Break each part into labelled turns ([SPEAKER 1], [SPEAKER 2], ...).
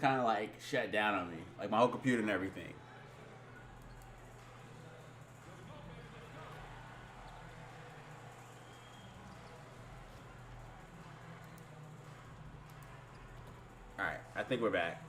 [SPEAKER 1] kind of like shut down on me, like my whole computer and everything. All right, I think we're back.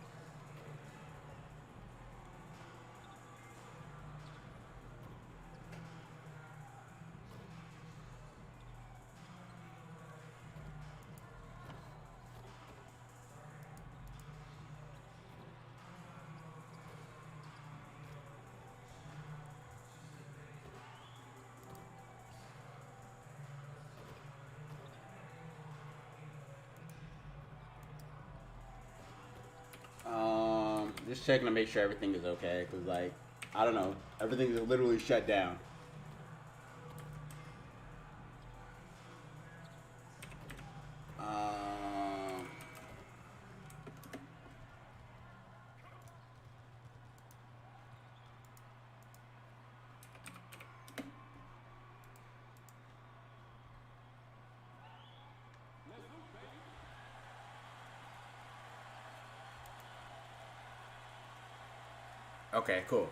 [SPEAKER 1] Just checking to make sure everything is okay, cause like I don't know, everything is literally shut down. Um, okay, cool.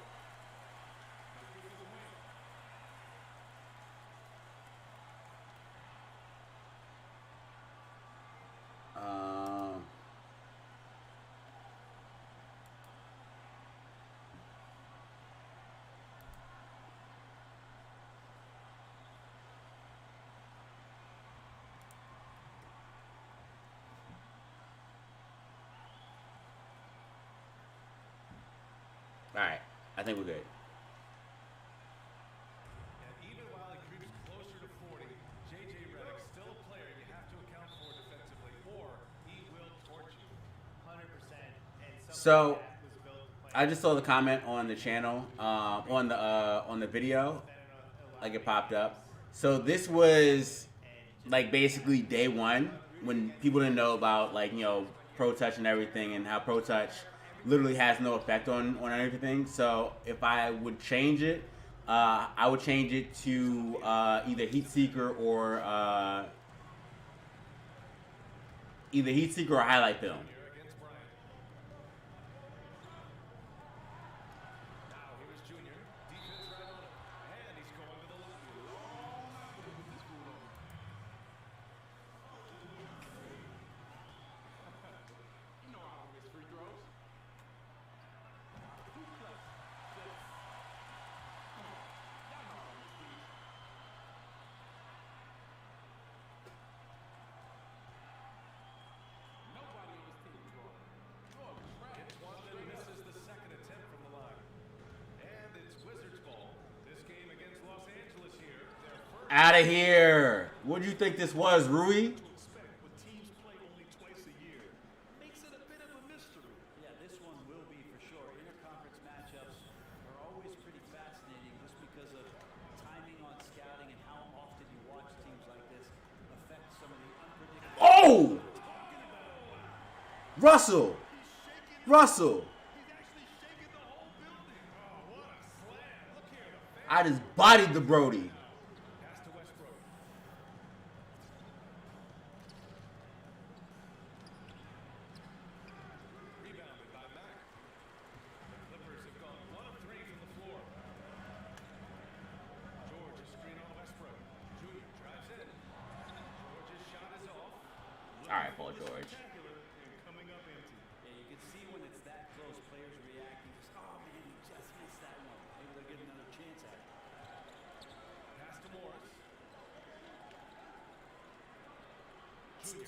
[SPEAKER 1] Um, all right, I think we're good. So I just saw the comment on the channel, on the video, like it popped up. So this was like basically day one when people didn't know about like Pro Touch and everything, and how Pro Touch literally has no effect on everything. So if I would change it, I would change it to either Heat Seeker or Highlight Film. Out of here! What do you think this was, Rui?
[SPEAKER 2] Yeah, this one will be for sure. Interconference matchups are always pretty fascinating just because of timing on scouting and how often you watch teams like this affect some of the unpredictable.
[SPEAKER 1] Oh! Russell! Russell! I just bodied the Brody.
[SPEAKER 3] Rebounded by Mack. The Clippers have gone 1 of 3 from the floor. George is screen on Westbrook. Junior drives in. George's shot is off.
[SPEAKER 1] All right, Paul George.
[SPEAKER 3] Coming up empty.
[SPEAKER 2] Yeah, you can see when it's that close, players reacting. Just, oh man, he just missed that one. Maybe they'll get another chance at it.
[SPEAKER 3] Pass to Morris.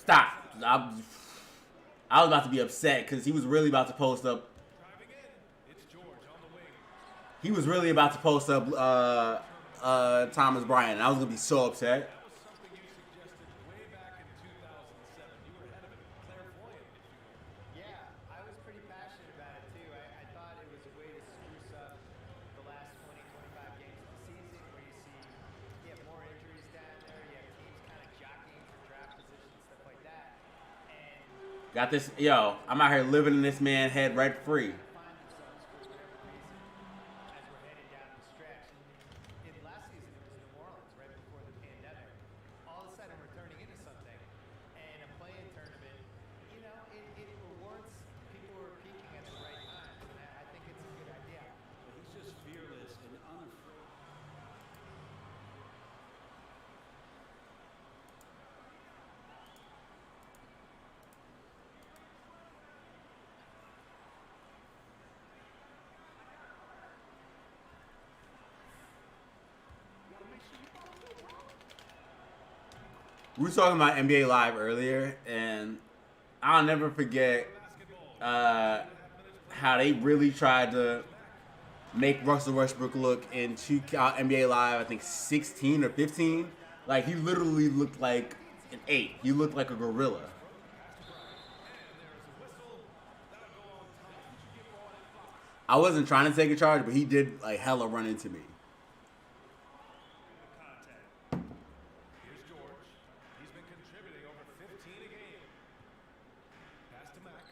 [SPEAKER 1] Stop. I was about to be upset because he was really about to post up.
[SPEAKER 3] Driving in. It's George on the wing.
[SPEAKER 1] He was really about to post up Thomas Bryant, and I was gonna be so upset.
[SPEAKER 3] That was something you suggested way back in 2007. You were ahead of it. Clairvoyant, if you will.
[SPEAKER 4] Yeah, I was pretty passionate about it too. I thought it was a way to spruce up the last 20, 25 games of the season where you have more injuries down there, you have teams kind of jockeying for draft positions, stuff like that. And
[SPEAKER 1] Got this, yo. I'm out here living in this man's head rent free.
[SPEAKER 4] find themselves for whatever reason as we're headed down the stretch. In last season, it was New Orleans right before the pandemic. All of a sudden, we're turning into something, and a play-in tournament. You know, it rewards people who are
[SPEAKER 1] We were talking about NBA Live earlier, and I'll never forget how they really tried to make Russell Westbrook look in NBA Live, I think 16 or 15. Like, he literally looked like an ape. He looked like a gorilla. I wasn't trying to take a charge, but he did, like, hella run into me.
[SPEAKER 3] Here's George. He's been contributing over 15 a game. Pass to Mack.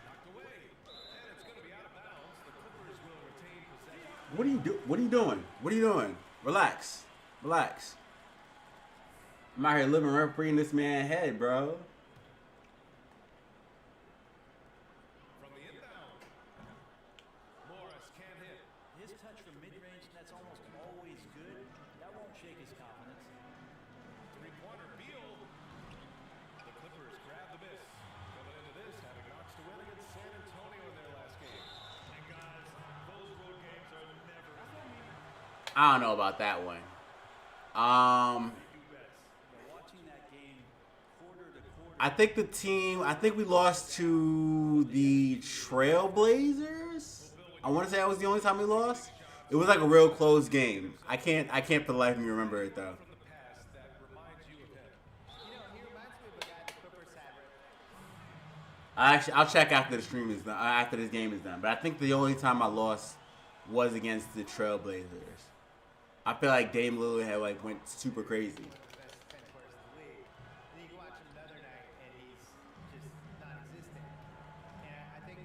[SPEAKER 3] Knocked away. And it's going to be out of bounds. The Clippers will retain possession.
[SPEAKER 1] What are you doing? What are you doing? Relax. Relax. I'm out here living rent-free in this man's head, bro.
[SPEAKER 3] From the inbound. Morris can't hit.
[SPEAKER 2] His touch from mid-range, that's almost always good. That won't shake his confidence.
[SPEAKER 3] Three-pointer, Beal. The Clippers grab the miss. Coming into this, having notched a win against San Antonio in their last game. And guys, those road games are never easy.
[SPEAKER 1] I don't know about that one. I think we lost to the Trailblazers. I want to say that was the only time we lost. It was like a real close game. I can't for the life of me remember it though.
[SPEAKER 3] From the past that reminds you of him.
[SPEAKER 4] He reminds me of a guy the Clippers have.
[SPEAKER 1] I'll check after the stream is done, after this game is done. But I think the only time I lost was against the Trailblazers. I feel like Dame Lillard had like went super crazy.
[SPEAKER 4] Best 10 players in the league. And you can watch him another night, and he's just non-existent. And I think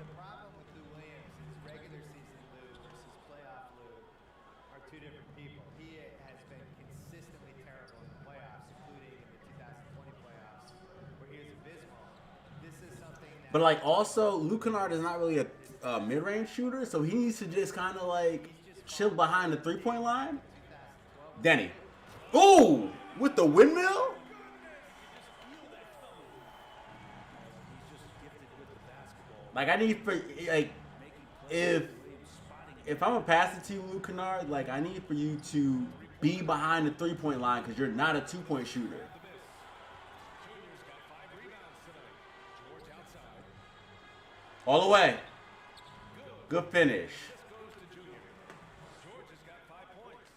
[SPEAKER 4] the problem with Lou Williams is regular season Lou versus playoff Lou are two different people. He has been consistently terrible in the playoffs, including in the 2020 playoffs, where he was abysmal. This is something that.
[SPEAKER 1] But like also, Luke Kennard is not really a mid-range shooter, so he needs to just kind of like chill behind the three-point line. Denny. Ooh! With the windmill? Like, I need for, like, if I'm going to pass it to you, Luke Kennard, like, I need for you to be behind the three-point line because you're not a two-point shooter.
[SPEAKER 3] Junior's got 5 rebounds tonight. George outside.
[SPEAKER 1] All the way. Good finish.
[SPEAKER 3] Goes to Junior. George has got 5 points.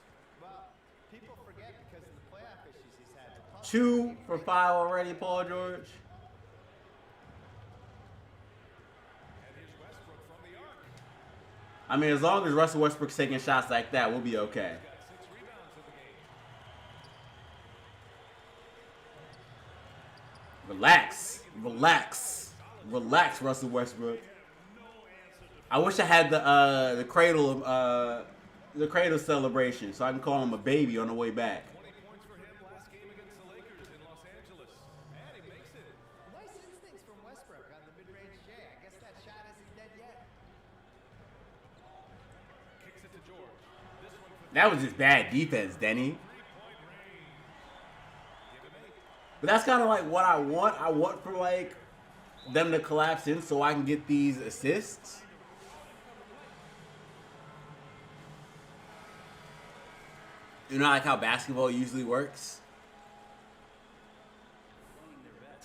[SPEAKER 4] Well, people forget because of the playoff issues he's had. The Bucks
[SPEAKER 1] 2 for 5 already, Paul George.
[SPEAKER 3] And here's Westbrook from the arc.
[SPEAKER 1] I mean, as long as Russell Westbrook's taking shots like that, we'll be okay.
[SPEAKER 3] Got 6 rebounds in the game.
[SPEAKER 1] Relax. Relax. Relax, Russell Westbrook. I wish I had the cradle celebration so I can call him a baby on the way back.
[SPEAKER 3] 20 points for him last game against the Lakers in Los Angeles. And he makes it.
[SPEAKER 4] Nice instincts from Westbrook on the mid-range J. I guess that shot isn't dead yet.
[SPEAKER 3] Kicks it to George. This one for
[SPEAKER 1] That was just bad defense, Denny.
[SPEAKER 3] 3-point range. Give him 8.
[SPEAKER 1] But that's kind of like what I want. I want for like them to collapse in so I can get these assists. You know, like how basketball usually works.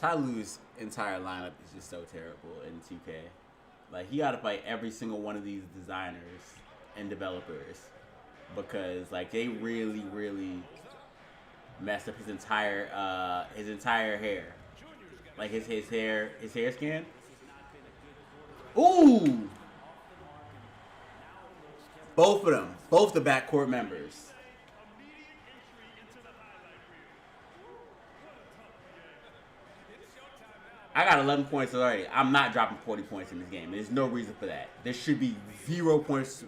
[SPEAKER 1] Ty Lue's entire lineup is just so terrible in 2K. Like, he got to fight every single one of these designers and developers because, like, they really, really messed up his entire hair. Like his hair scan. Ooh! Both of them, both the backcourt members. I got 11 points already. I'm not dropping 40 points in this game. There's no reason for that. There should be 0 points,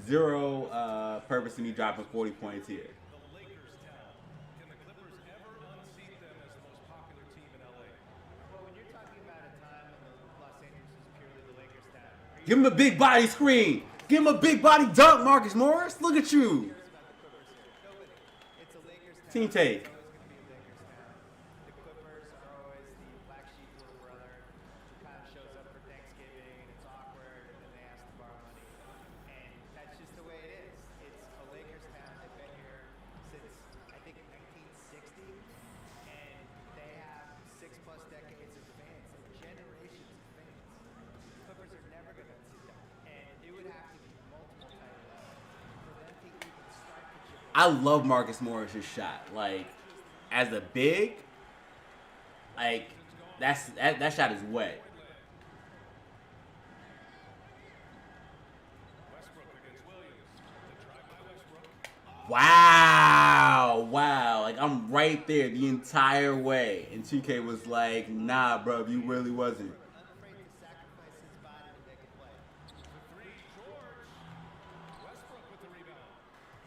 [SPEAKER 1] zero purpose in me dropping 40 points here.
[SPEAKER 3] The Lakers tell. Can the Clippers ever unseat them as the most popular team in LA?
[SPEAKER 4] Well, when you're talking about a time when Los Angeles was purely the Lakers town, are you
[SPEAKER 1] Give him a big body screen. Give him a big body dunk, Marcus Morris. Look at you.
[SPEAKER 4] serious about the Clippers here? Nobody. It's a Lakers town.
[SPEAKER 1] Team take.
[SPEAKER 4] It's always going to be a Lakers town. The Clippers are always the black sheep little brother who kind of shows up for Thanksgiving and it's awkward and then they ask to borrow money. And that's just the
[SPEAKER 1] I love Marcus Morris's shot. Like, as a big, like, that shot is wet. Wow. Like, I'm right there the entire way. And 2K was like, nah, bro, you really wasn't.
[SPEAKER 4] Unafraid to sacrifice his body to make a play.
[SPEAKER 3] Westbrook with the rebound.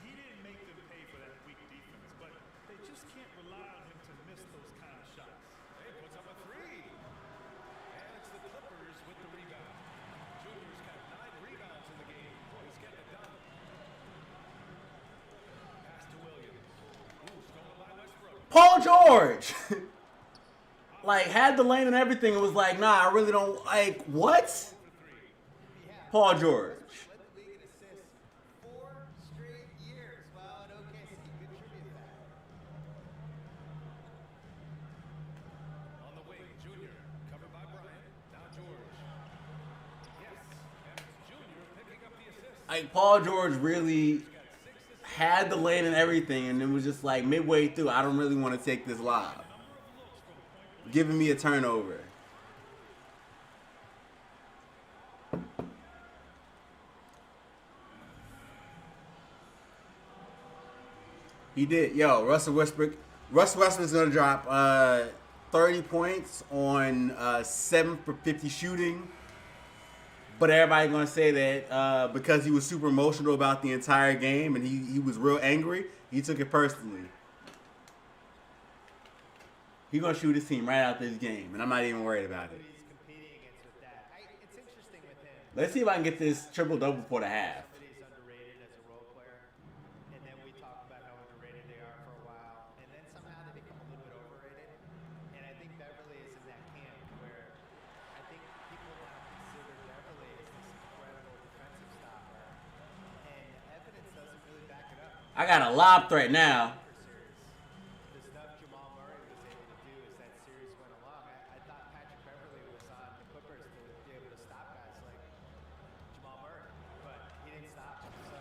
[SPEAKER 5] He didn't make them pay for that weak defense, but they just can't rely on him to miss those kind of shots.
[SPEAKER 3] Hey, puts up a three. And it's the Clippers with the rebound. Junior's got 9 rebounds in the game. He's getting it done. Pass to Williams. Ooh, stolen by Westbrook.
[SPEAKER 1] Paul George! Like, had the lane and everything, it was like, nah, I really don't, like, what? Paul George.
[SPEAKER 4] Led the league in assists 4 straight years while at OKC. Good trivia fact.
[SPEAKER 3] On the wing, Junior. Covered by Bryant. Now George. Yes. And it's Junior picking up the assist.
[SPEAKER 1] Like, Paul George really had the lane and everything, and it was just like, midway through, I don't really want to take this live. Giving me a turnover. He did. Yo, Russell Westbrook's gonna drop 30 points on 7 for 50 shooting. But everybody gonna say that because he was super emotional about the entire game and he was real angry, he took it personally. He's gonna shoot his team right out this game, and I'm not even worried about it.
[SPEAKER 4] He's competing against with that. It's interesting with him.
[SPEAKER 1] Let's see if I can get this triple-double before the half.
[SPEAKER 4] Somebody's underrated as a role player, and then we talk about how underrated they are for a while, and then somehow they become a little bit overrated. And I think Beverly is in that camp where I think people now consider Beverly as this incredible defensive stopper, and evidence doesn't really back it up.
[SPEAKER 1] I got a lob threat now.
[SPEAKER 4] The stuff Jamal Murray was able to do as that series went along. I thought Patrick Beverly was on the Clippers to be able to stop guys like Jamal Murray, but he didn't stop him. So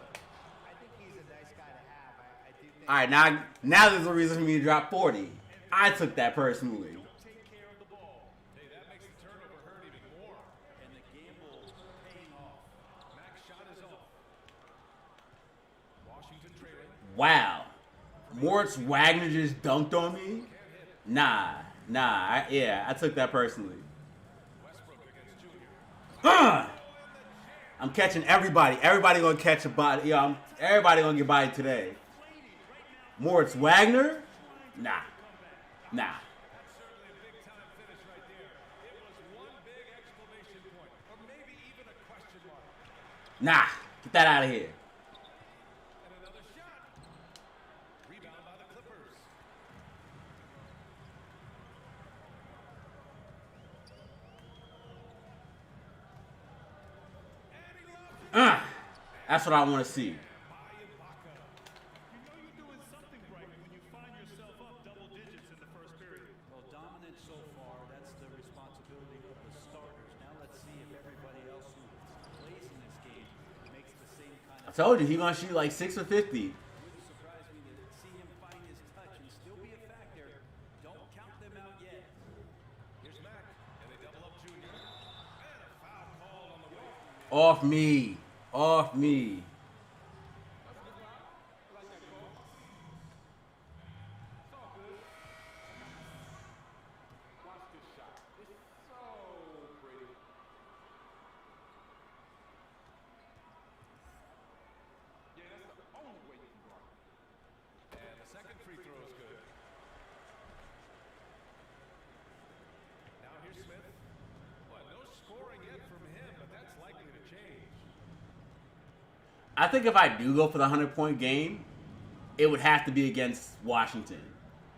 [SPEAKER 4] I think he's a nice guy to have. I do think.
[SPEAKER 1] All right, now there's a reason for me to drop 40. I took that personally.
[SPEAKER 5] Take care of the ball.
[SPEAKER 3] Hey, that makes the turnover hurt even more.
[SPEAKER 2] And the gamble paying off.
[SPEAKER 3] Mack's shot is off. Washington trailing.
[SPEAKER 1] Wow. Moritz Wagner just dunked on me? Nah. I took that personally.
[SPEAKER 3] Westbrook against Junior.
[SPEAKER 1] I'm catching everybody. Everybody gonna catch a body. Yo, everybody gonna get body today. Moritz Wagner? Nah.
[SPEAKER 3] That's certainly a big time finish right there. It was one big exclamation point, or maybe even a question mark.
[SPEAKER 1] Nah. Get that out of here.
[SPEAKER 3] And another shot. Rebound by the Clippers. And he loves it.
[SPEAKER 1] That's what I want to see.
[SPEAKER 5] You know you're doing something right when you find yourself up double digits in the first period.
[SPEAKER 2] Well, dominant so far. That's the responsibility of the starters. Now let's see if everybody else who plays in this game makes the same kind
[SPEAKER 1] I
[SPEAKER 2] of.
[SPEAKER 1] told you, he gonna shoot like 6 for 50.
[SPEAKER 2] Wouldn't surprise me to see him find his touch and still be a factor. Don't count them out yet.
[SPEAKER 3] Here's Mack, and they double up Junior. And a foul call on the way.
[SPEAKER 1] Off me. Off me.
[SPEAKER 3] Watch this shot. It's so pretty. Yeah, that's the only way you can block it. And the second free throw is good. Now here's Smith. Well, no scoring yet from him, but that's likely to change.
[SPEAKER 1] I think if I do go for the 100-point game, it would have to be against Washington.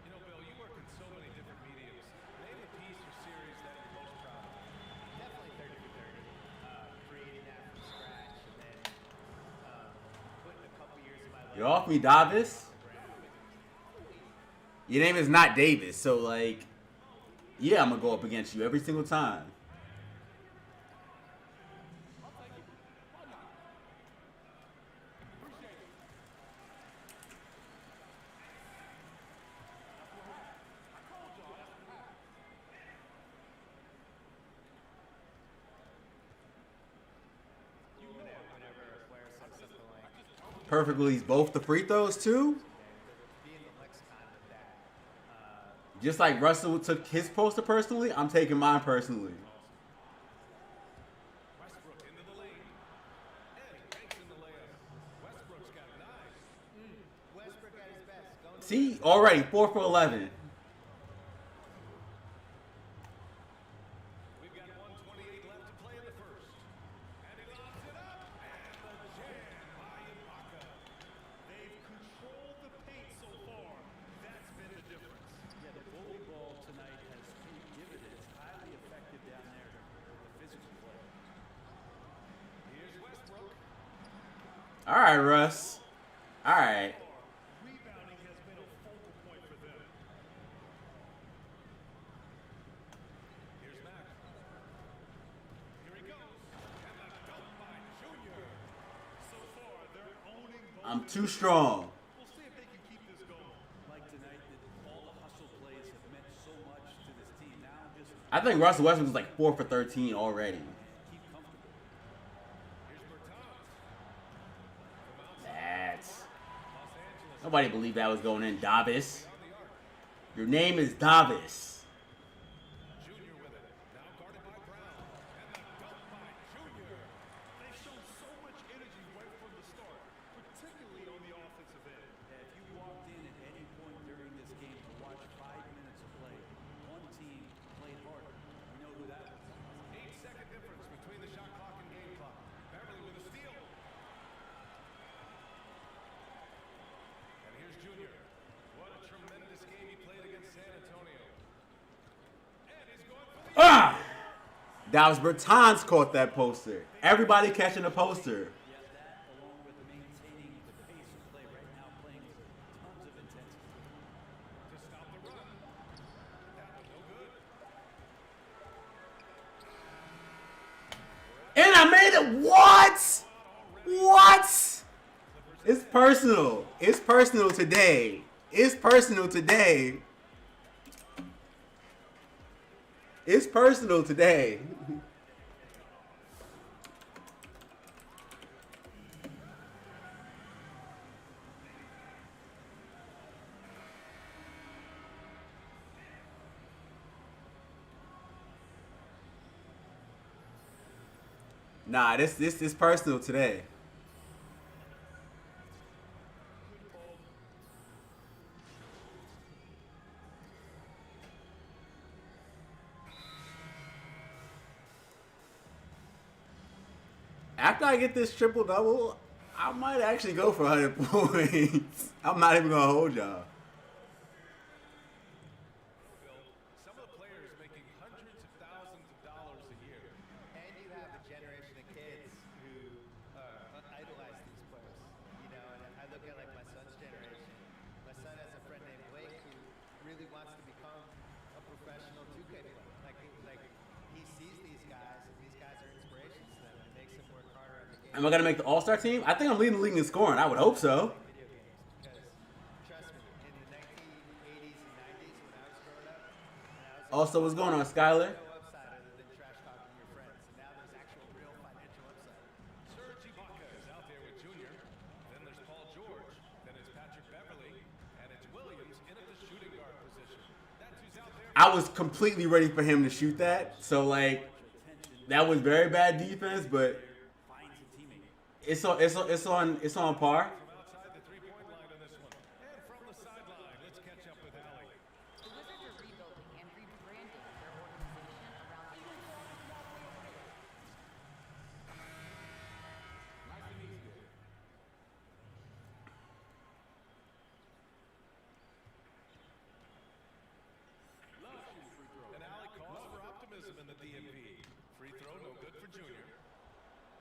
[SPEAKER 3] You know, Bill, you work in so many different mediums. Name a piece or series that you're most proud of.
[SPEAKER 4] Definitely 30 for 30. Creating that from scratch, and then putting a couple years of my life.
[SPEAKER 1] You're off me, Davis. Your name is not Davis, so like, yeah, I'm gonna go up against you every single time. perfectly both the free throws too.
[SPEAKER 4] Being the lexicon with that.
[SPEAKER 1] Just like Russell took his poster personally, I'm taking mine personally.
[SPEAKER 3] Westbrook into the lane. And he banks in the layup. Westbrook's got 9.
[SPEAKER 4] Westbrook at his best. Going to
[SPEAKER 1] See, already 4 for 11.
[SPEAKER 3] We've got 1:28 left to play in the first. And he lobs it up. And the jam by MYCAREER.
[SPEAKER 5] They've controlled the paint so far. That's been the difference.
[SPEAKER 2] Yeah, the bully ball tonight has paid dividends. Highly effective down there with the physical play.
[SPEAKER 3] Here's Westbrook.
[SPEAKER 1] All right, Russ. All right.
[SPEAKER 5] Rebounding has been a focal point for them.
[SPEAKER 3] Here's Mack. Here he goes. And the dunk by Junior.
[SPEAKER 5] So far, they're owning both.
[SPEAKER 1] I'm too strong.
[SPEAKER 5] We'll see if they can keep this going.
[SPEAKER 2] Like tonight, that all the hustle plays have meant so much to this team. Now just
[SPEAKER 1] I think Russell Westbrook was like 4 for 13 already.
[SPEAKER 2] keep comfortable.
[SPEAKER 3] Here's Bertans.
[SPEAKER 1] That's
[SPEAKER 3] Los Angeles
[SPEAKER 1] nobody believed that was going in. Davis,
[SPEAKER 3] on the arc.
[SPEAKER 1] your name is Davis.
[SPEAKER 3] Junior with it. Now guarded by Brown. And the dunk by Junior.
[SPEAKER 5] They've shown so much energy right from the start, particularly on the offensive end.
[SPEAKER 2] If you walked in at any point during this game to watch 5 minutes of play, one team played harder. We know who that was.
[SPEAKER 3] 8-second difference between the shot clock and game clock. Beverly with a steal. And here's Junior. What a tremendous game he played against San Antonio. And he's going for the
[SPEAKER 1] Ah! That was Bertans caught that poster. Everybody catching the poster.
[SPEAKER 2] Yeah, that along with maintaining the pace of play right now, playing with tons of intensity.
[SPEAKER 3] to stop the run. That was no good.
[SPEAKER 1] And I made it. What? What? It's personal. It's personal today. It's personal today. It's personal today. Nah, this is personal today. After I get this triple double, I might actually go for 100 points. I'm not even gonna hold y'all.
[SPEAKER 3] Bill, some of the players making hundreds of thousands of dollars a year.
[SPEAKER 4] And you have a generation of kids who idolize these players. You know, and I look at like my son's generation. My son has a friend named Blake who really wants to become a professional 2K player. Like he sees these guys, and these guys are inspirations to them. It makes him work harder on the game.
[SPEAKER 1] Am I gonna make the All-Star team? I think I'm leading the league in scoring. I would hope so.
[SPEAKER 4] Video games because trust me, in the 1980s and 90s when I was growing up, when I was
[SPEAKER 1] Also, what's going on, Skyler?
[SPEAKER 4] no upside other than trash talking your friends. And now there's actual real financial upside.
[SPEAKER 3] Serge Ibaka is out there with Junior. Then there's Paul George. Then it's Patrick Beverly. And it's Williams in at the shooting guard position. That's who's out there.
[SPEAKER 1] I was completely ready for him to shoot that. So like, that was very bad defense, but
[SPEAKER 2] Finds a teammate.
[SPEAKER 1] it's on par.
[SPEAKER 3] From outside the three-point line on this one. And from the sideline, let's catch up with Allie.
[SPEAKER 6] The Wizards are rebuilding and rebranding their organization around
[SPEAKER 3] And Allie calls for optimism in the DMV. Free throw, no good for Junior.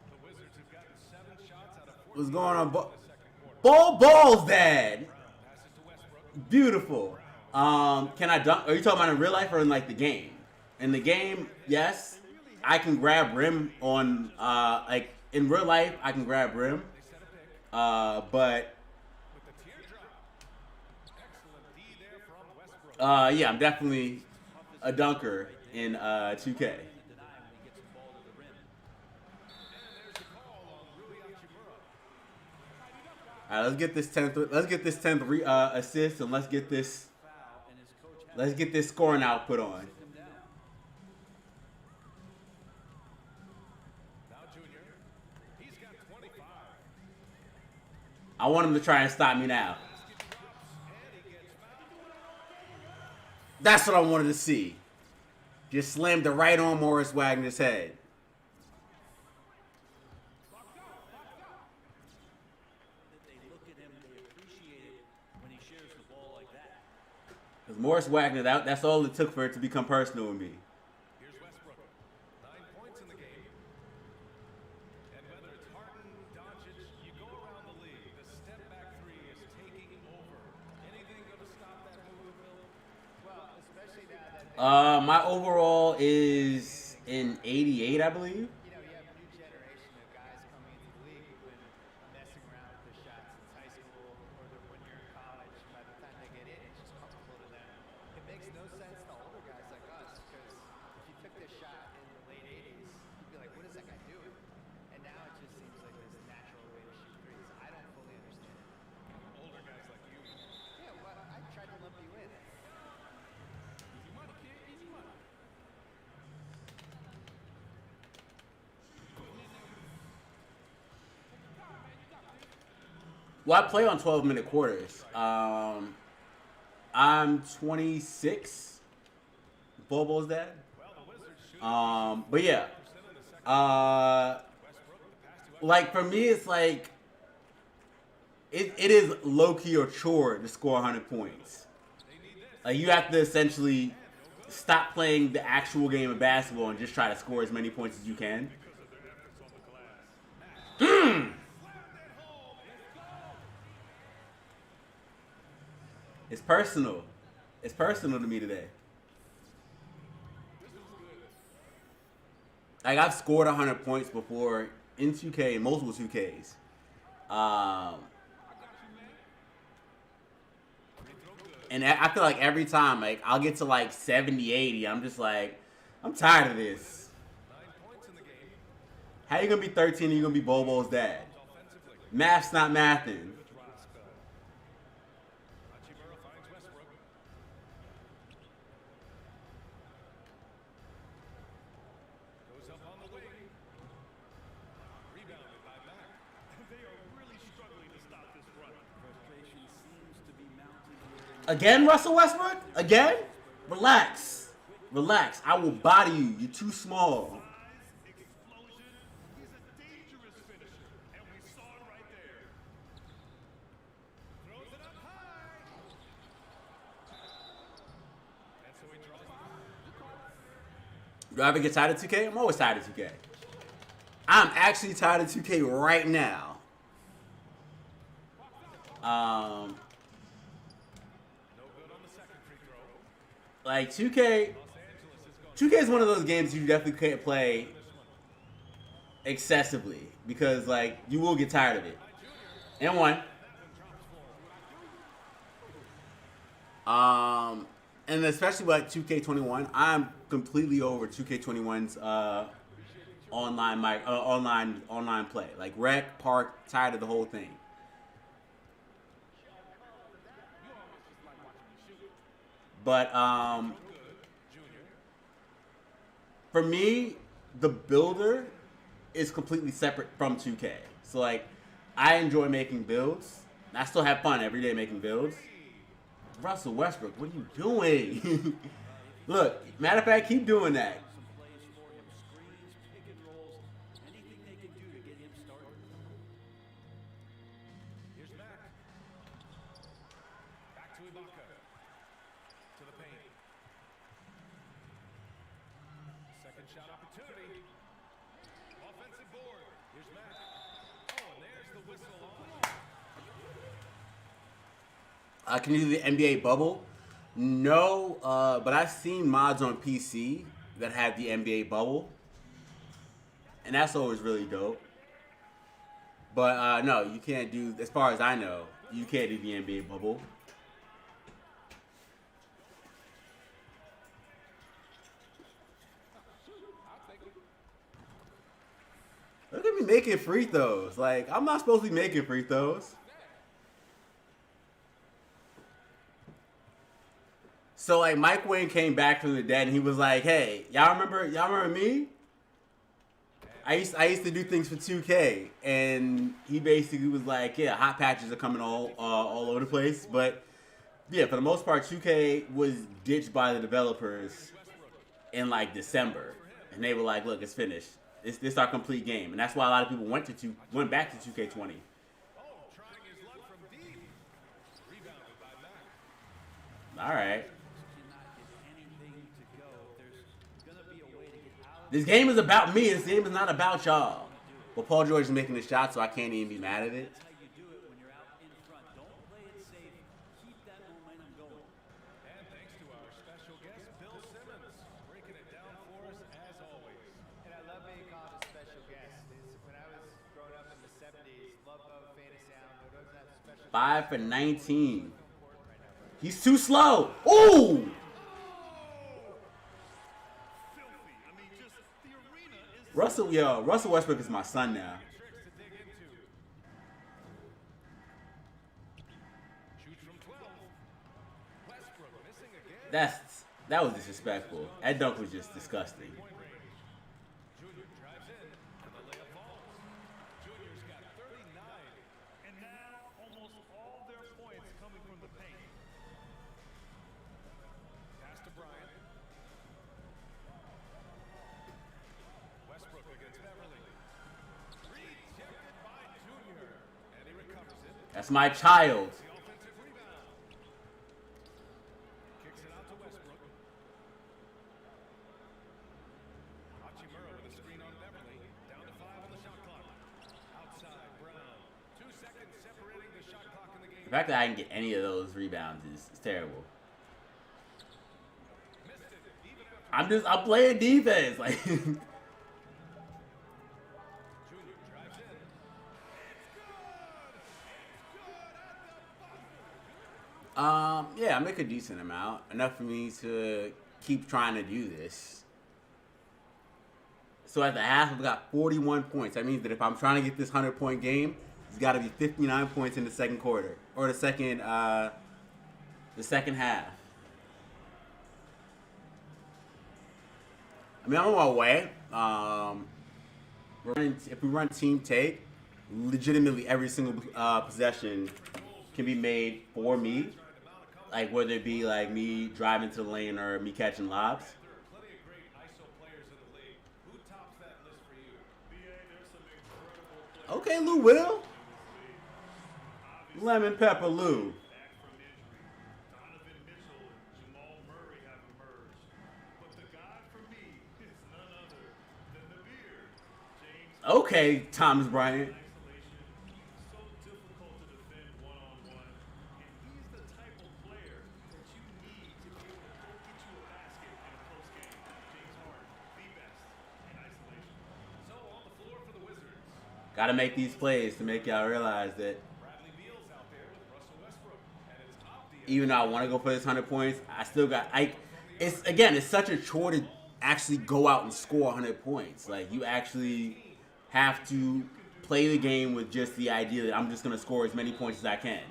[SPEAKER 3] The Wizards have gotten 7 shots out of 14
[SPEAKER 1] What's going on,
[SPEAKER 3] in the second quarter.
[SPEAKER 1] Balls, Dad.
[SPEAKER 3] Passes to Westbrook.
[SPEAKER 1] Beautiful. Can I dunk? Are you talking about in real life or in like the game? In the game, yes. I can grab rim on like in real life. I can grab rim. But
[SPEAKER 3] With the teardrop. Excellent D there from Westbrook.
[SPEAKER 1] yeah, I'm definitely a dunker in 2K.
[SPEAKER 2] Deny when he gets the ball to the rim.
[SPEAKER 3] And there's the call on Rui Hachimura.
[SPEAKER 1] All right, let's get this 10th. Let's get this 10th assist, and let's get this.
[SPEAKER 2] Foul, and his coach had
[SPEAKER 1] Let's get this scoring output on.
[SPEAKER 2] him down.
[SPEAKER 3] Now Junior. He's got 25.
[SPEAKER 1] I want him to try and stop me now.
[SPEAKER 3] Basket drops, and he gets fouled.
[SPEAKER 1] That's what I wanted to see. Just slammed it right on Morris Wagner's head.
[SPEAKER 2] That they look at him, they appreciate it when he shares the ball like that.
[SPEAKER 1] Because Morris Wagner, that's all it took for it to become personal with me.
[SPEAKER 3] Here's Westbrook. 9 points in the game. And whether it's Harden, Doncic, you go around the league, the step back three is taking over. Anything going to stop that move, Will?
[SPEAKER 4] Well, especially now that
[SPEAKER 1] My overall is in 88, I believe.
[SPEAKER 4] you know, you have a new generation of guys coming into the league who've been messing around with the shots since high school or when you're in college. By the time they get in, it's just comfortable to them. It makes no sense to older guys like us because if you took this shot in the late 80s, you'd be like, what is that guy doing? And now it just seems like this natural way to shoot threes. I don't fully understand it.
[SPEAKER 3] Older guys like you.
[SPEAKER 4] Yeah, well, I tried to lump you in.
[SPEAKER 3] Easy money, kid. Easy money.
[SPEAKER 1] Well, I play on 12-minute quarters. I'm 26. Bobo's dad. But yeah. Like for me, it's like it is low key or chore to score 100 points. Like you have to essentially stop playing the actual game of basketball and just try to score as many points as you can. It's personal. It's personal to me today. Like I've scored 100 points before in 2K and multiple 2Ks. And I feel like every time, like I'll get to like 70, 80, I'm just like, I'm tired of this.
[SPEAKER 3] 9 points in the game.
[SPEAKER 1] How you gonna be 13 and you gonna be Bobo's dad? Math's not mathing.
[SPEAKER 3] Hachimura finds Westbrook. Goes up on the wing. Rebounded by Mack.
[SPEAKER 5] They are really struggling to stop this run.
[SPEAKER 2] Frustration seems to be mounting here.
[SPEAKER 1] Again, Russell Westbrook? Again? Relax. Relax. I will body you. You're too small.
[SPEAKER 5] Explosion. He's a dangerous finisher, and we saw it right there.
[SPEAKER 3] Throws it up high. And so he draws.
[SPEAKER 1] Do I ever get tired of 2K? I'm always tired of 2K. I'm actually tired of 2K right now.
[SPEAKER 3] No good on the second free throw.
[SPEAKER 1] Like 2K,
[SPEAKER 3] Los Angeles is going
[SPEAKER 1] 2K is one of those games you definitely can't play excessively because like you will get tired of it. And one. And especially with 2K21, I'm completely over 2K21's online play. Like rec, park, tired of the whole thing. But for me, the builder is completely separate from 2K. So like, I enjoy making builds. I still have fun every day making builds. Russell Westbrook, what are you doing? Look, matter of fact, keep doing that.
[SPEAKER 2] Some plays for him, screens, pick and rolls, anything they can do to get him started.
[SPEAKER 3] Here's Mack. Back to Ibaka. To the paint. Second shot opportunity. Offensive board. Here's Mack. Oh, and there's the whistle on.
[SPEAKER 1] Can you do the NBA bubble? No, but I've seen mods on PC that have the NBA bubble. And that's always really dope. But no, you can't do, as far as I know, you can't do the NBA bubble. Look at me making free throws. Like, I'm not supposed to be making free throws. So like Mike Wayne came back from the dead and he was like, "Hey, y'all remember me? I used to do things for 2K." And he basically was like, "Yeah, hot patches are coming all over the place, but yeah, for the most part, 2K was ditched by the developers in like December, and they were like, look, it's finished. This our complete game,' and that's why a lot of people went back to 2K20.
[SPEAKER 3] Oh, trying his luck from deep. Rebounded by Mack.
[SPEAKER 1] All right.
[SPEAKER 2] Cannot get anything to go. There's going to be a way to get out of
[SPEAKER 1] This game is about me. This game is not about y'all. Well, Paul George is making the shot, so I can't even be mad at it.
[SPEAKER 2] That's how you do it when you're out in front. Don't play it safe. Keep that momentum going.
[SPEAKER 3] And thanks to our special guest, Bill Simmons, breaking it down for us as always.
[SPEAKER 4] And I love being called a special guest. When I was growing up in the 70s, love boat, fade sound, but those have special
[SPEAKER 1] 5 for 19. He's too slow. Ooh!
[SPEAKER 5] Filthy. I mean, just the arena is
[SPEAKER 1] Russell Westbrook is my son now.
[SPEAKER 3] Tricks to dig into. Shoots from 12. Westbrook missing again.
[SPEAKER 1] That was disrespectful. That dunk was just disgusting.
[SPEAKER 3] Point range. Junior drives in, and the layup falls. Junior's got 39.
[SPEAKER 5] and now almost all their points coming from the paint.
[SPEAKER 3] Pass to Bryant. Westbrook against Beverly. Rejected by Junior. And he recovers it.
[SPEAKER 1] That's my child.
[SPEAKER 3] The offensive rebound. Kicks it out to Westbrook. Hachimura with a screen on Beverly. Down to 5 on the shot clock. Outside, Brown. 2 seconds separating the shot clock in the game.
[SPEAKER 1] The fact that I can get any of those rebounds is terrible.
[SPEAKER 3] Missed it. Even after
[SPEAKER 1] I'm playing defense. Like
[SPEAKER 3] Junior drives in.
[SPEAKER 1] yeah, I make a decent amount. Enough for me to keep trying to do this. So at the half, I've got 41 points. That means that if I'm trying to get this 100-point game, it's got to be 59 points in the second quarter. Or the second half. I mean, I'm on my way. If we run team take, legitimately every single possession can be made for me. Like whether it be like me driving to the lane or me catching lobs.
[SPEAKER 3] There are plenty of great ISO players in the league. Who tops that list for you?
[SPEAKER 5] BA, there's some incredible players
[SPEAKER 1] Okay, Lou Will.
[SPEAKER 5] in this league.
[SPEAKER 1] Lemon Pepper Lou.
[SPEAKER 5] Back from injury, Donovan Mitchell and Jamal Murray have emerged. But the guy for me is none other than the beard, James.
[SPEAKER 1] Okay, Thomas Bryant.
[SPEAKER 5] Isolation, so difficult to defend one-on-one, and he's the type of player that you need to be able to go get you a basket in a close game. James Harden, the best in isolation.
[SPEAKER 3] So on the floor for the Wizards.
[SPEAKER 1] Gotta make these plays to make y'all realize that
[SPEAKER 3] Bradley Beal's out there with Russell Westbrook. And it's obvious.
[SPEAKER 1] even though I want to go for this 100 points, I still got it's such a chore to actually go out and score 100 points. Like you actually have to play the game with just the idea that I'm just gonna score as many points as I can.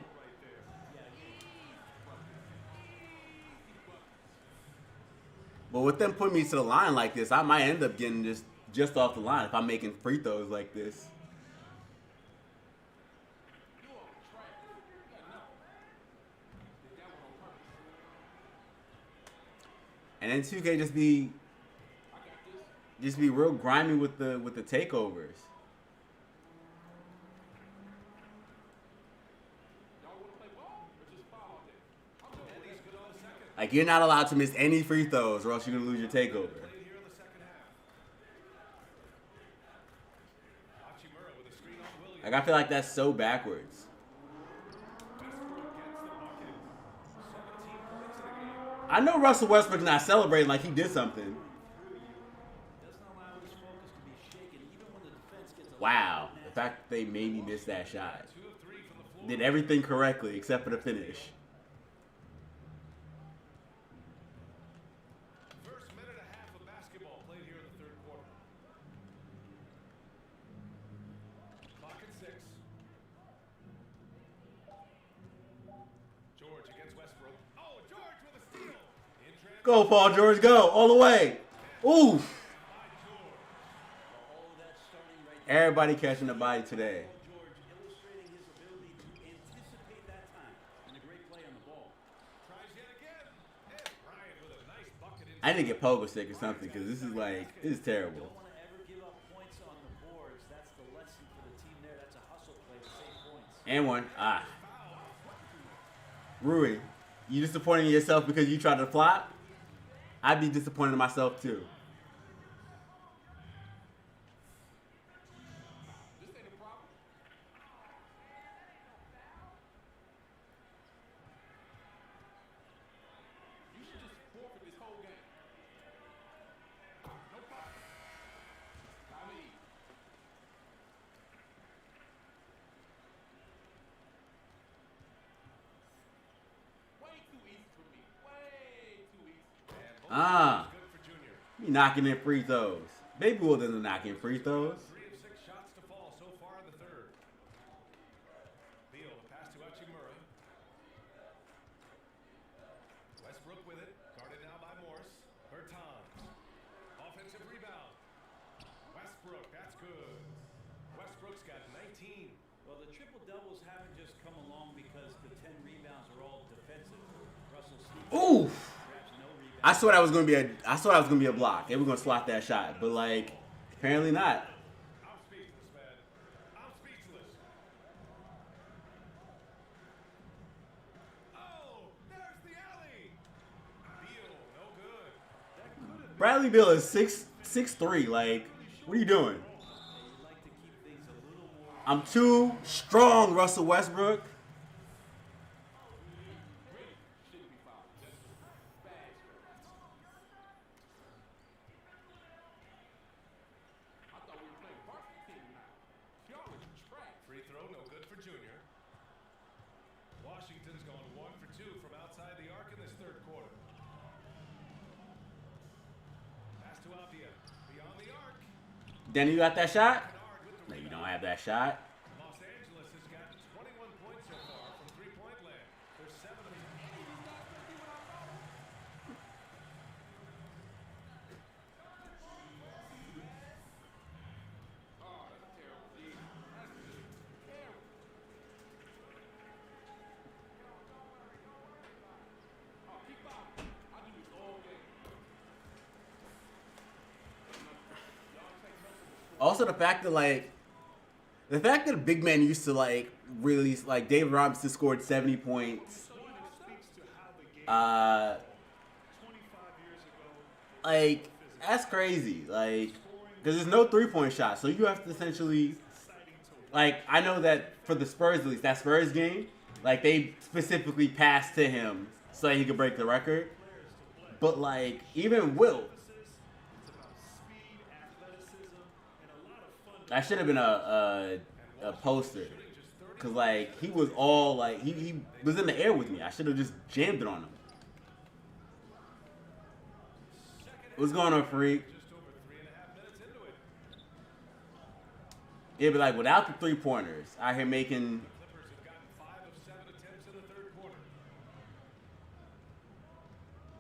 [SPEAKER 1] But with them putting me to the line like this, I might end up getting just off the line if I'm making free throws like this. And then 2K just be real grimy with the takeovers. Like you're not allowed to miss any free throws, or else you're gonna lose your takeover.
[SPEAKER 3] Played here in the second half. Hachimura with a screen on Williams.
[SPEAKER 1] Like I feel like that's so backwards.
[SPEAKER 3] Westbrook gets the bucket. 17 points in the game.
[SPEAKER 1] I know Russell Westbrook's not celebrating like he did something.
[SPEAKER 2] Doesn't allow his focus to be shaken even when the defense gets a
[SPEAKER 1] Wow, the fact that they made me miss that shot.
[SPEAKER 3] 2 of 3 from the floor.
[SPEAKER 1] Did everything correctly except for the finish.
[SPEAKER 3] First minute and a half of basketball played here in the third quarter. Clock at 6. George against Westbrook. Oh, George with a steal.
[SPEAKER 1] Go, Paul George, go all the way. Oof.
[SPEAKER 2] All of that starting right there.
[SPEAKER 1] Everybody catching the body today.
[SPEAKER 2] Paul George illustrating his ability to anticipate that time. And a great play on the ball.
[SPEAKER 3] Tries yet again. And Bryant with a nice bucket in.
[SPEAKER 1] I need to get pogo stick or something because this is like, this is terrible.
[SPEAKER 2] Don't want to ever give up points on the boards. That's the lesson for the team there. That's a hustle play to save points.
[SPEAKER 1] And one. Ah. Rui, you disappointed in yourself because you tried to flop? I'd be disappointed in myself too.
[SPEAKER 3] This ain't a problem. You should just forfeit this whole game. No problem. Time to eat. Way too easy for me. Way too easy. And both
[SPEAKER 1] Ah.
[SPEAKER 3] good for Junior.
[SPEAKER 1] You knocking in free throws. Baby Will doesn't knock in free throws.
[SPEAKER 3] 3 of 6 shots to fall so far in the third. Beal, the pass to Hachimura. Westbrook with it. Guarded now by Morse. Bertans. Offensive rebound. Westbrook, that's good. Westbrook's got 19.
[SPEAKER 2] Well, the triple-doubles haven't just come along because the 10 rebounds are all defensive. Russell sneaks
[SPEAKER 1] Oof.
[SPEAKER 2] grabs no rebounds.
[SPEAKER 1] I thought I was gonna be a block. They were gonna slot that shot, but like apparently not.
[SPEAKER 3] I'm speechless, man. I'm speechless. Oh, there's the alley. Beal, no good.
[SPEAKER 1] Bradley Beal is 6'3". Like, what are you doing?
[SPEAKER 2] You'd like to keep things a little more.
[SPEAKER 1] I'm too strong, Russell Westbrook.
[SPEAKER 3] Shouldn't be fouled. Just bad. I thought we were playing varsity team now. Y'all are trash. Free throw, no good for Junior. Washington's gone 1 for 2 from outside the arc in this third quarter. Pass to Avdia. Beyond the arc.
[SPEAKER 1] Danny, you got that shot?
[SPEAKER 3] Bernard with the
[SPEAKER 1] No, you
[SPEAKER 3] rebound.
[SPEAKER 1] don't have that shot.
[SPEAKER 3] Los Angeles has got 21 points so far from three-point land. There's 7 of them. Oh, that's terrible. That's just terrible. Oh, keep out. I do this all game. Y'all take nothing.
[SPEAKER 1] Also, the fact that a big man used to like really like David Robinson scored 70 points.
[SPEAKER 5] Speaks to how the game
[SPEAKER 1] 25
[SPEAKER 5] years ago.
[SPEAKER 1] Like that's crazy. Like, because there's no 3-point shot, so you have to essentially like I know that for the Spurs at least that Spurs game, like they specifically passed to him so that he could break the record. But like even Wilt,
[SPEAKER 5] It's about speed, athleticism, and a lot of fun.
[SPEAKER 1] that should have been a poster. Cause like he was all like he was in the air with me. I should have just jammed it on him. What's going on, freak?
[SPEAKER 3] Just over 3.5 minutes into it.
[SPEAKER 1] It'd be like without the 3-pointers, out here making.
[SPEAKER 3] Clippers have gotten 5 of 7 attempts in the third quarter.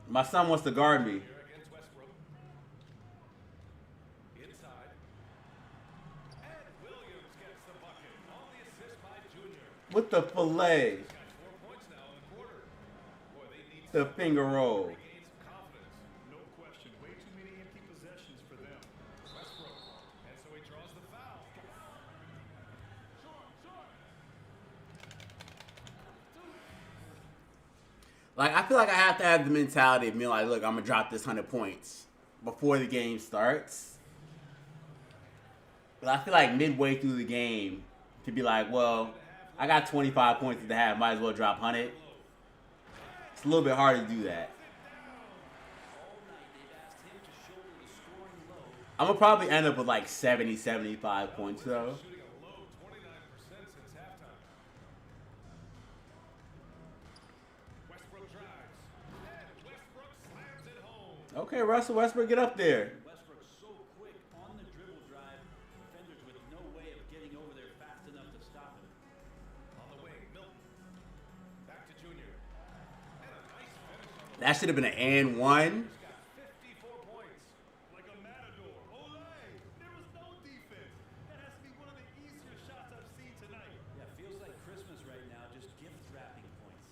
[SPEAKER 1] My son wants to guard me.
[SPEAKER 3] Here against Westbrook. Inside. And Williams gets the bucket on the assist by Junior.
[SPEAKER 1] With the fillet,
[SPEAKER 3] Got 4 points now in the quarter. Boy, they need
[SPEAKER 1] the finger roll.
[SPEAKER 3] to gain some confidence.
[SPEAKER 5] No question. Way too many empty possessions for them.
[SPEAKER 3] Westbrook. And so he draws the foul.
[SPEAKER 1] Like I feel like I have to have the mentality of being like, look, I'm gonna drop this 100 points before the game starts. But I feel like midway through the game to be like, well, I got 25 points at the half, might as well drop 100. It's a little bit hard to do that.
[SPEAKER 2] All night they've asked him to shoulder the scoring load.
[SPEAKER 1] I'm gonna probably end up with like 70, 75 points though.
[SPEAKER 3] Shooting a low 29% since halftime. Westbrook drives. And Westbrook slams it home.
[SPEAKER 1] Okay, Russell Westbrook, get up there.
[SPEAKER 2] Westbrook so quick on the dribble drive. Defenders with no way of getting over there fast enough to stop him.
[SPEAKER 3] On the wing, Milton. Back to Junior. And a nice finish on the
[SPEAKER 1] That should have been an and one.
[SPEAKER 3] He's got 54 points.
[SPEAKER 5] Like a matador. Olay! There was no defense. That has to be one of the easier shots I've seen tonight.
[SPEAKER 2] Yeah, feels like Christmas right now, just gift wrapping points.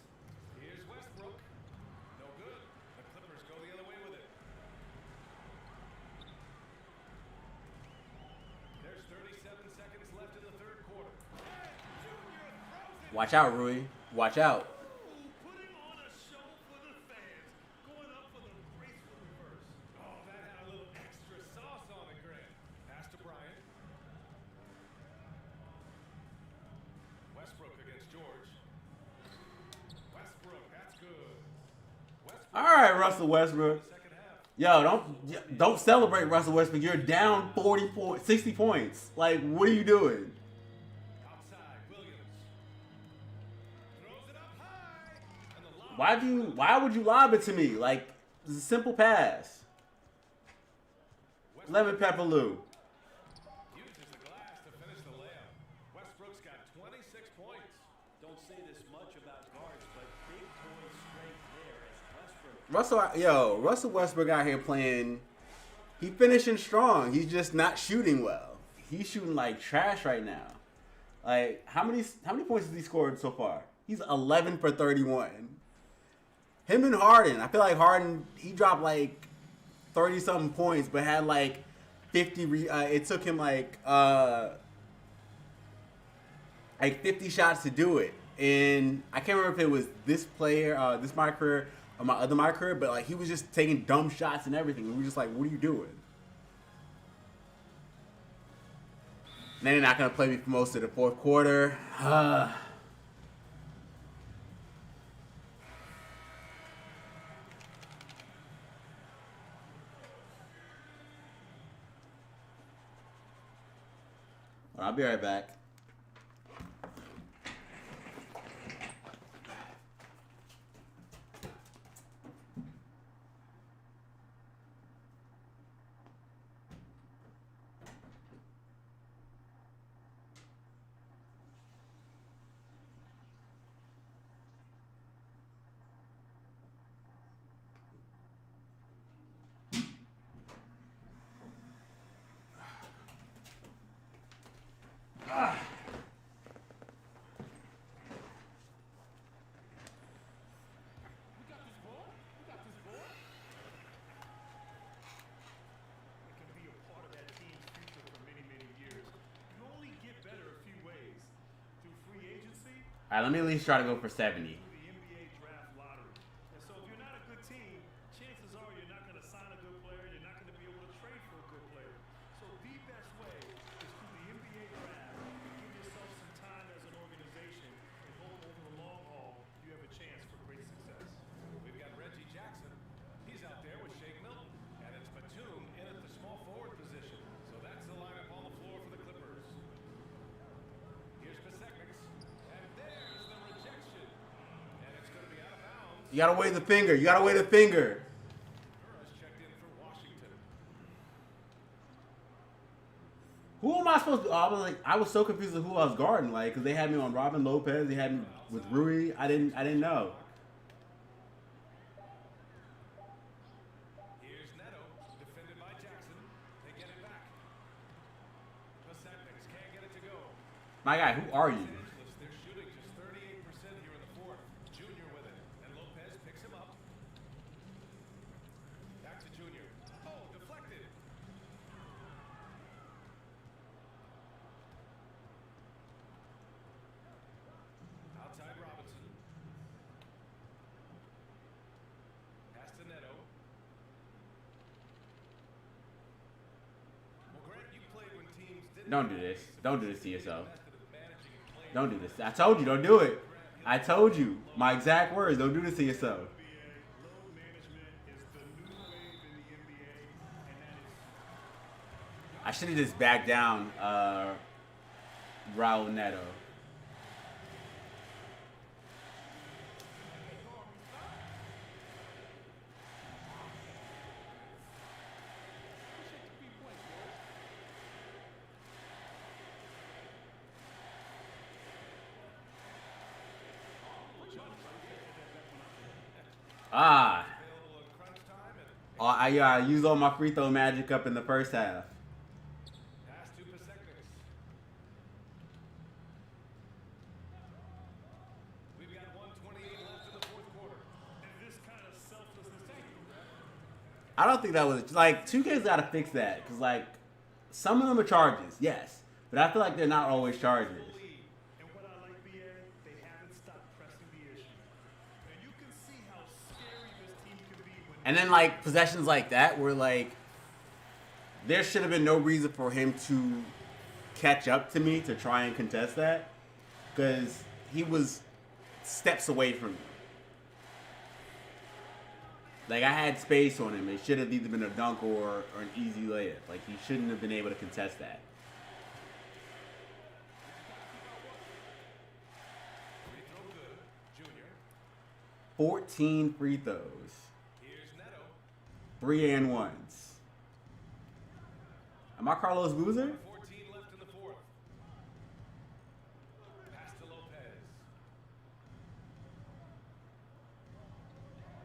[SPEAKER 3] Here's Westbrook. No good. The Clippers go the other way with it. There's 37 seconds left in the third quarter.
[SPEAKER 1] Watch out, Rui. Watch out.
[SPEAKER 5] Putting on a show for the fans. Going up for the graceful reverse.
[SPEAKER 3] Oh, that had a little extra sauce on it, Grant. Pass to Bryant. Westbrook against George. Westbrook, that's good. Westbrook.
[SPEAKER 1] All right, Russell Westbrook.
[SPEAKER 3] Second half.
[SPEAKER 1] Yo, don't celebrate Russell Westbrook. You're down 60 points. Like, what are you doing?
[SPEAKER 3] Outside, Williams. Throws it up high. And the lob.
[SPEAKER 1] Why would you lob it to me? Like, it's a simple pass. Lemon pepper Lou.
[SPEAKER 3] Uses the glass to finish the layup. Westbrook's got 26 points.
[SPEAKER 2] Don't say this much about guards, but big boy strength there as Westbrook.
[SPEAKER 1] Russell Westbrook out here playing. He finishing strong. He's just not shooting well. He's shooting like trash right now. Like, how many points has he scored so far? He's 11 for 31. Him and Harden. I feel like Harden, he dropped like 30 something points, but had like 50. It took him like 50 shots to do it. And I can't remember if it was this player, this MYCAREER, or my other MYCAREER, but like he was just taking dumb shots and everything. And we were just like, what are you doing? And then they're not gonna play me for most of the fourth quarter. I'll be right back.
[SPEAKER 5] It can be a part of that team's future for many, many years. You only get better a few ways. Through free agency,
[SPEAKER 1] All right, let me at least try to go for 70.
[SPEAKER 5] through the NBA draft lottery. And so if you're not a good team, chances are you're not going to sign a good player. You're not going to be able to trade for a good player. So the best way is through the NBA draft and give yourself some time as an organization and hope over the long haul you have a chance for great success.
[SPEAKER 3] We've got Reggie Jackson. He's out there with Shake Milton. And it's Batum in at the small forward position. So that's the lineup on the floor for the Clippers. Here's Pasecniks. And there's the rejection. And it's going to be out of bounds.
[SPEAKER 1] You gotta wave the finger. You gotta wave the finger.
[SPEAKER 3] Burris checked in for Washington.
[SPEAKER 1] Who am I supposed to? I was so confused with who I was guarding, like, because they had me on Robin Lopez. They had me with Rui. I didn't know.
[SPEAKER 3] Here's Neto, defended by Jackson. They get it back. Pasecniks can't get it to go.
[SPEAKER 1] My guy, who are you?
[SPEAKER 3] They're shooting just 38% here in the fourth. Junior with it. And Lopez picks him up. Back to Junior. Oh, deflected. Outside Robinson. Pass to Neto. Well, Grant, you played when teams didn't.
[SPEAKER 1] Don't do this. Don't do this to yourself.
[SPEAKER 3] Method of managing and playing.
[SPEAKER 1] Don't do this. I told you, don't do it. I told you. My exact words. Don't do this to yourself.
[SPEAKER 5] NBA load management is the new wave in the NBA, and that is
[SPEAKER 1] I should have just backed down Raul Neto. Oh, I used all my free throw magic up in the first half.
[SPEAKER 3] Pass to Pasecniks. We've got 1:28 left in the fourth quarter.
[SPEAKER 5] And this kind of selflessness.
[SPEAKER 1] I don't think that was like 2K's got to fix that because like some of them are charges, yes, but I feel like they're not always charges.
[SPEAKER 5] And what I like, BA, they haven't stopped pressing the issue. And you can see how scary this team can be when
[SPEAKER 1] And then like possessions like that where like there should have been no reason for him to catch up to me to try and contest that because he was steps away from me. Like I had space on him. It should have either been a dunk or an easy layup. Like he shouldn't have been able to contest that.
[SPEAKER 3] Free throw good. Junior.
[SPEAKER 1] 14 free throws.
[SPEAKER 3] Here's Neto.
[SPEAKER 1] 3 and 1s. Am I Carlos Boozer?
[SPEAKER 3] 14 left in the fourth. Pass to Lopez.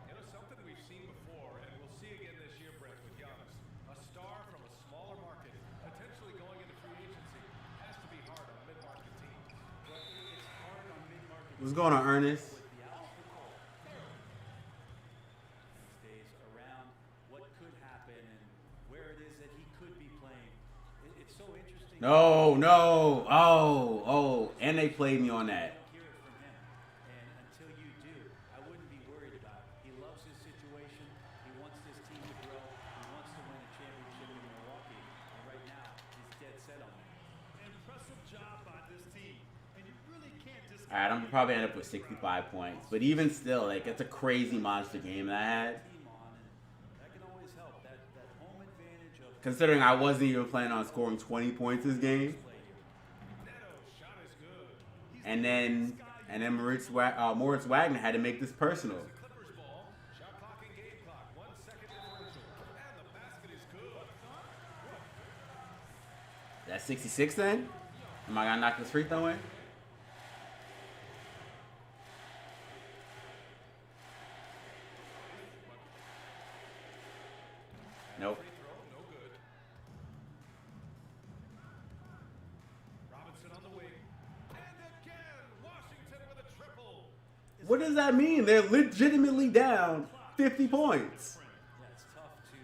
[SPEAKER 3] You know, something we've seen before, and we'll see again this year, Brett, with Giannis. A star from a smaller market, potentially going into free agency, has to be hard on mid-market teams.
[SPEAKER 2] But it's hard on mid-market
[SPEAKER 1] What's going on, Ernest?
[SPEAKER 2] with the outlook these days around what could happen and where it is that he could be playing. It's so interesting.
[SPEAKER 1] No. And they played me on that.
[SPEAKER 2] Hear it from him. And until you do, I wouldn't be worried about it. He loves his situation. He wants this team to grow. He wants to win a championship in Milwaukee. And right now, he's dead set on that.
[SPEAKER 5] impressive job by this team. And you really can't discount
[SPEAKER 1] All right, I'm probably end up with 65 points, but even still, like it's a crazy monster game that I had.
[SPEAKER 2] Team on, and that can always help. That home advantage of
[SPEAKER 1] Considering I wasn't even planning on scoring 20 points this game,
[SPEAKER 3] Neto, shot is good.
[SPEAKER 1] and then Moritz Wagner had to make this personal.
[SPEAKER 3] Clippers ball. Shot clock and game clock. 1 second differential. And the basket is good.
[SPEAKER 1] That's 66 then? Am I gonna knock this free throw in? Nope.
[SPEAKER 3] Free throw, no good. Robinson on the wing. And again, Washington with a triple.
[SPEAKER 1] What does that mean? They're legitimately down 50 points.
[SPEAKER 2] Yeah, it's tough to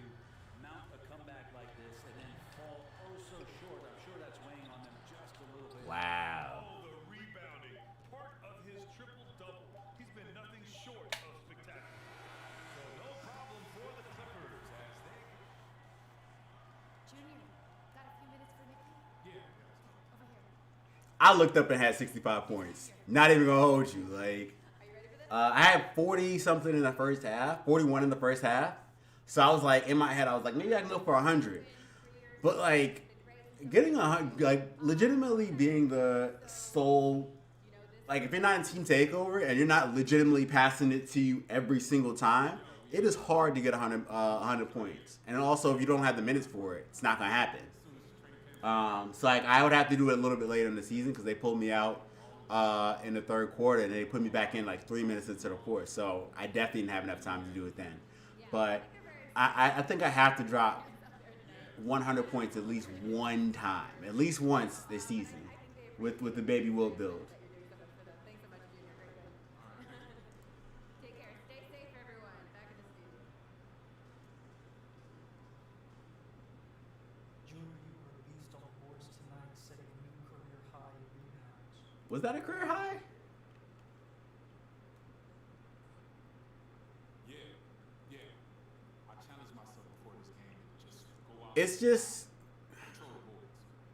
[SPEAKER 2] mount a comeback like this and then fall oh so short. I'm sure that's weighing on them just a little bit.
[SPEAKER 1] Wow.
[SPEAKER 5] all the rebounding, part of his triple-double. He's been nothing short of spectacular.
[SPEAKER 3] So no problem for the Clippers as they...
[SPEAKER 6] Junior, got a few minutes for Nikki?
[SPEAKER 3] Yeah.
[SPEAKER 6] Over here.
[SPEAKER 1] I looked up and had 65 points. Not even gonna hold you. Like,
[SPEAKER 6] Are you ready for this?
[SPEAKER 1] I had 40 something in the first half, 41 in the first half. So I was like, in my head, I was like, maybe I can go for 100. But like, getting 100, like, legitimately being the sole, like, if you're not in team takeover and you're not legitimately passing it to you every single time, it is hard to get 100 points. And also, if you don't have the minutes for it, it's not gonna happen. So like, I would have to do it a little bit later in the season because they pulled me out in the third quarter and they put me back in like 3 minutes into the fourth. So I definitely didn't have enough time to do it then. But I think I have to drop 100 points at least one time, at least once this season with the Baby Will build.
[SPEAKER 6] Thanks so much, Junior. Great win. Take care. Stay safe, everyone. Back in the studio.
[SPEAKER 7] Junior, you were a beast on the boards tonight, setting a new career high in rebounds.
[SPEAKER 1] Was that a career high?
[SPEAKER 8] Yeah. I challenged myself before this game to just go out
[SPEAKER 1] It's just
[SPEAKER 8] and control the boards.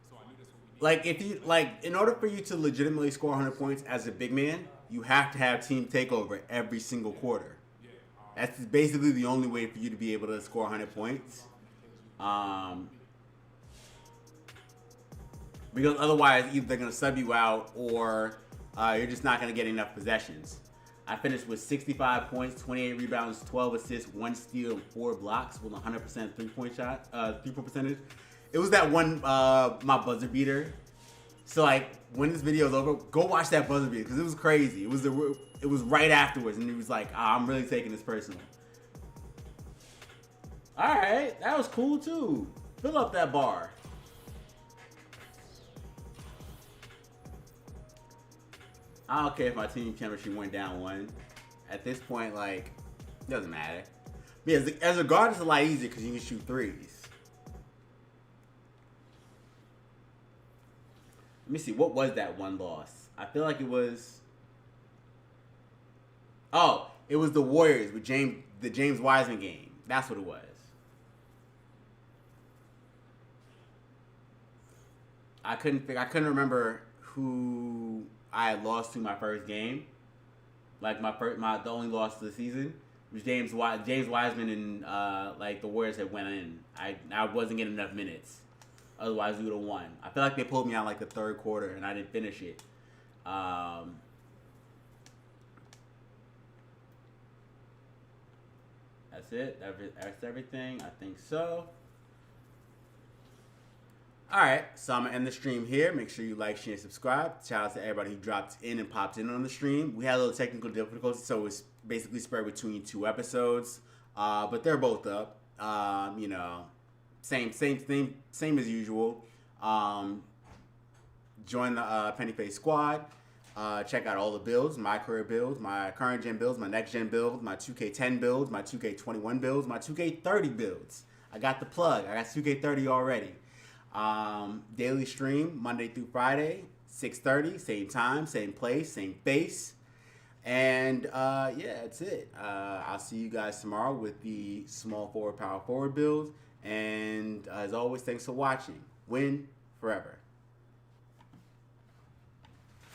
[SPEAKER 8] So I knew that's what we needed.
[SPEAKER 1] like if you like in order for you to legitimately score 100 points as a big man, you have to have team takeover every single quarter.
[SPEAKER 8] Yeah.
[SPEAKER 1] That's basically the only way for you to be able to score 100 points. Because otherwise, either they're going to sub you out or you're just not going to get enough possessions. I finished with 65 points, 28 rebounds, 12 assists, 1 steal, and 4 blocks with 100% three-point percentage. It was that one, my buzzer beater. So like, when this video is over, go watch that buzzer beater because it was crazy. It was right afterwards, and he was like, I'm really taking this personal. All right, that was cool too. Fill up that bar. I don't care if my team chemistry went down 1. At this point, like, it doesn't matter. Yeah, as a guard, it's a lot easier because you can shoot threes. Let me see. What was that one loss? I feel like it was... Oh, it was the Warriors with the James Wiseman game. That's what it was. I couldn't remember who I had lost to my first game. Like the only loss of the season was James Wiseman and like the Warriors had went in. I wasn't getting enough minutes. Otherwise we would have won. I feel like they pulled me out like the third quarter and I didn't finish it. That's it. That's everything. I think so. Alright, so I'm going to end the stream here. Make sure you like, share, and subscribe. Shout out to everybody who dropped in and popped in on the stream. We had a little technical difficulties, so it's basically spread between 2 episodes. But they're both up. You know, same as usual. Join the Penny Face Squad. Check out all the builds, my career builds, my current gen builds, my next gen builds, my 2K10 builds, my 2K21 builds, my 2K30 builds. I got the plug. I got 2K30 already. Daily stream Monday through Friday, 6:30, same time, same place, same face. And yeah, that's it. I'll see you guys tomorrow with the small forward, power forward build. And as always, thanks for watching. Win forever.